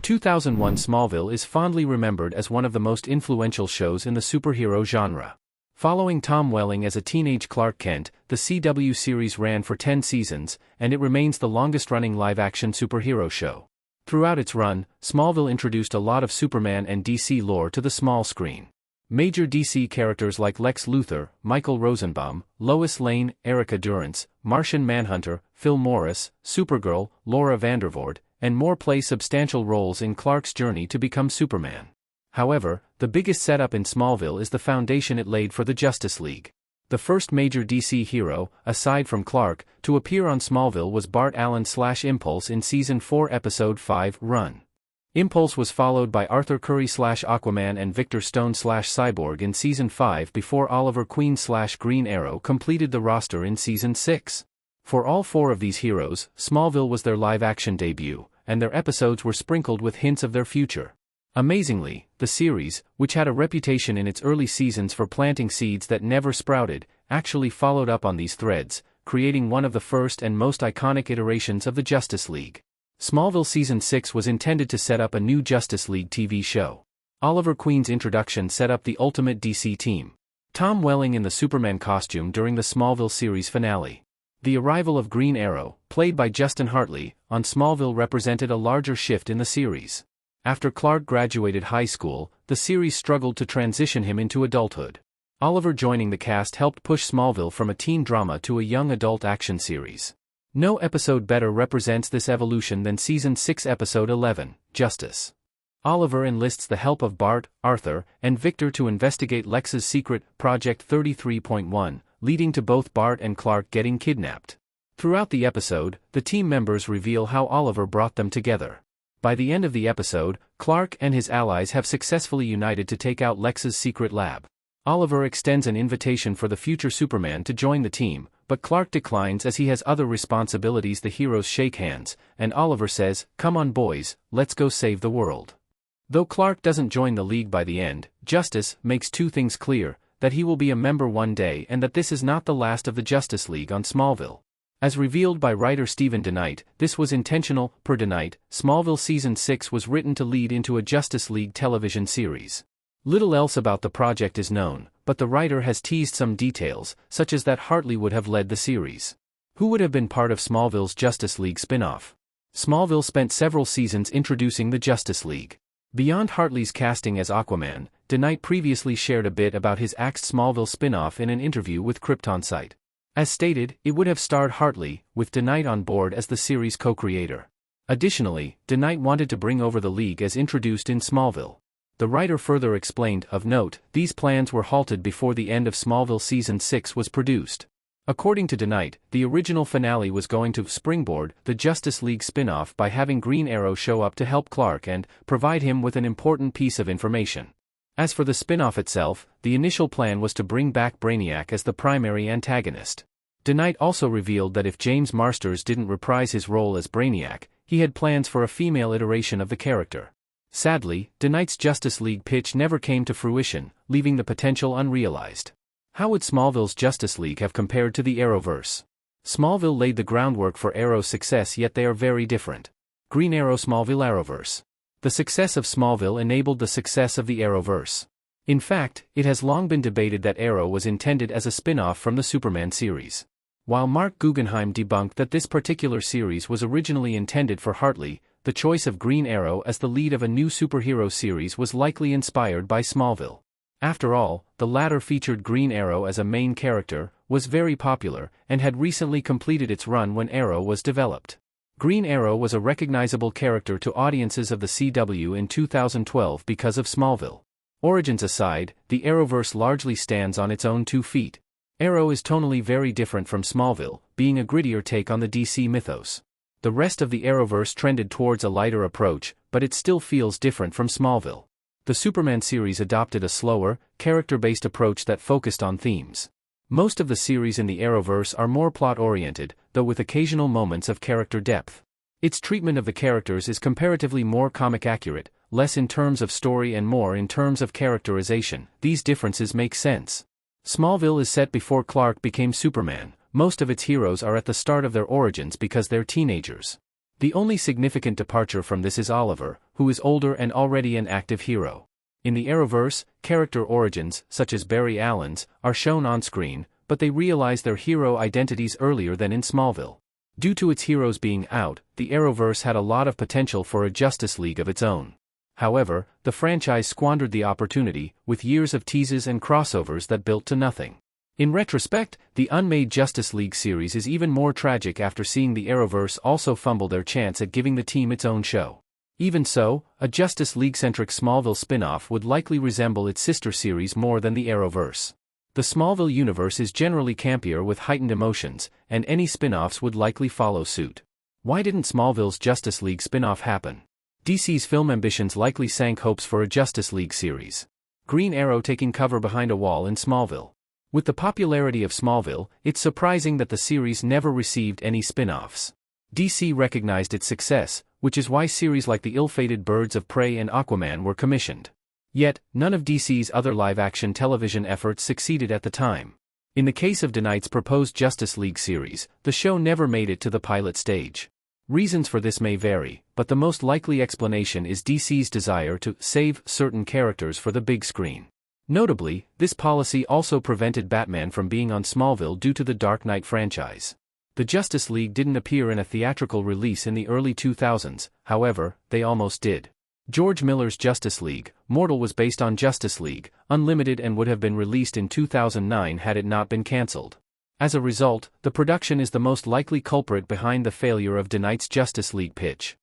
2001 Smallville is fondly remembered as one of the most influential shows in the superhero genre. Following Tom Welling as a teenage Clark Kent, the CW series ran for 10 seasons, and it remains the longest-running live-action superhero show. Throughout its run, Smallville introduced a lot of Superman and DC lore to the small screen. Major DC characters like Lex Luthor, Michael Rosenbaum, Lois Lane, Erica Durance, Martian Manhunter, Phil Morris, Supergirl, Laura Vandervoort, and more play substantial roles in Clark's journey to become Superman. However, the biggest setup in Smallville is the foundation it laid for the Justice League. The first major DC hero, aside from Clark, to appear on Smallville was Bart Allen/Impulse in Season 4 Episode 5, Run. Impulse was followed by Arthur Curry/Aquaman and Victor Stone/Cyborg in Season 5 before Oliver Queen/Green Arrow completed the roster in Season 6. For all four of these heroes, Smallville was their live-action debut, and their episodes were sprinkled with hints of their future. Amazingly, the series, which had a reputation in its early seasons for planting seeds that never sprouted, actually followed up on these threads, creating one of the first and most iconic iterations of the Justice League. Smallville Season 6 was intended to set up a new Justice League TV show. Oliver Queen's introduction set up the ultimate DC team. Tom Welling in the Superman costume during the Smallville series finale. The arrival of Green Arrow, played by Justin Hartley, on Smallville represented a larger shift in the series. After Clark graduated high school, the series struggled to transition him into adulthood. Oliver joining the cast helped push Smallville from a teen drama to a young adult action series. No episode better represents this evolution than Season 6 Episode 11, Justice. Oliver enlists the help of Bart, Arthur, and Victor to investigate Lex's secret, Project 33.1, leading to both Bart and Clark getting kidnapped. Throughout the episode, the team members reveal how Oliver brought them together. By the end of the episode, Clark and his allies have successfully united to take out Lex's secret lab. Oliver extends an invitation for the future Superman to join the team, but Clark declines as he has other responsibilities. The heroes shake hands, and Oliver says, "Come on boys, let's go save the world." Though Clark doesn't join the League by the end, Justice makes two things clear, that he will be a member one day and that this is not the last of the Justice League on Smallville. As revealed by writer Stephen DeKnight, this was intentional. Per DeKnight, Smallville Season 6 was written to lead into a Justice League television series. Little else about the project is known, but the writer has teased some details, such as that Hartley would have led the series. Who would have been part of Smallville's Justice League spin-off? Smallville spent several seasons introducing the Justice League. Beyond Hartley's casting as Aquaman, DeKnight previously shared a bit about his axed Smallville spin-off in an interview with Krypton site. As stated, it would have starred Hartley, with DeKnight on board as the series co-creator. Additionally, DeKnight wanted to bring over the League as introduced in Smallville. The writer further explained, of note, these plans were halted before the end of Smallville Season 6 was produced. According to DeKnight, the original finale was going to springboard the Justice League spin-off by having Green Arrow show up to help Clark and provide him with an important piece of information. As for the spin-off itself, the initial plan was to bring back Brainiac as the primary antagonist. DeKnight also revealed that if James Marsters didn't reprise his role as Brainiac, he had plans for a female iteration of the character. Sadly, DeKnight's Justice League pitch never came to fruition, leaving the potential unrealized. How would Smallville's Justice League have compared to the Arrowverse? Smallville laid the groundwork for Arrow's success, yet they are very different. Green Arrow, Smallville, Arrowverse. The success of Smallville enabled the success of the Arrowverse. In fact, it has long been debated that Arrow was intended as a spin-off from the Superman series. While Mark Guggenheim debunked that this particular series was originally intended for Hartley, the choice of Green Arrow as the lead of a new superhero series was likely inspired by Smallville. After all, the latter featured Green Arrow as a main character, was very popular, and had recently completed its run when Arrow was developed. Green Arrow was a recognizable character to audiences of the CW in 2012 because of Smallville. Origins aside, the Arrowverse largely stands on its own 2 feet. Arrow is tonally very different from Smallville, being a grittier take on the DC mythos. The rest of the Arrowverse trended towards a lighter approach, but it still feels different from Smallville. The Superman series adopted a slower, character-based approach that focused on themes. Most of the series in the Arrowverse are more plot-oriented, though with occasional moments of character depth. Its treatment of the characters is comparatively more comic accurate, less in terms of story and more in terms of characterization. These differences make sense. Smallville is set before Clark became Superman. Most of its heroes are at the start of their origins because they're teenagers. The only significant departure from this is Oliver, who is older and already an active hero. In the Arrowverse, character origins, such as Barry Allen's, are shown on screen, but they realize their hero identities earlier than in Smallville. Due to its heroes being out, the Arrowverse had a lot of potential for a Justice League of its own. However, the franchise squandered the opportunity, with years of teases and crossovers that built to nothing. In retrospect, the unmade Justice League series is even more tragic after seeing the Arrowverse also fumble their chance at giving the team its own show. Even so, a Justice League-centric Smallville spin-off would likely resemble its sister series more than the Arrowverse. The Smallville universe is generally campier with heightened emotions, and any spin-offs would likely follow suit. Why didn't Smallville's Justice League spin-off happen? DC's film ambitions likely sank hopes for a Justice League series. Green Arrow taking cover behind a wall in Smallville. With the popularity of Smallville, it's surprising that the series never received any spin-offs. DC recognized its success, which is why series like the ill-fated Birds of Prey and Aquaman were commissioned. Yet, none of DC's other live-action television efforts succeeded at the time. In the case of DeKnight's proposed Justice League series, the show never made it to the pilot stage. Reasons for this may vary, but the most likely explanation is DC's desire to save certain characters for the big screen. Notably, this policy also prevented Batman from being on Smallville due to the Dark Knight franchise. The Justice League didn't appear in a theatrical release in the early 2000s, however, they almost did. George Miller's Justice League, Mortal was based on Justice League, Unlimited and would have been released in 2009 had it not been cancelled. As a result, the production is the most likely culprit behind the failure of DeKnight's Justice League pitch.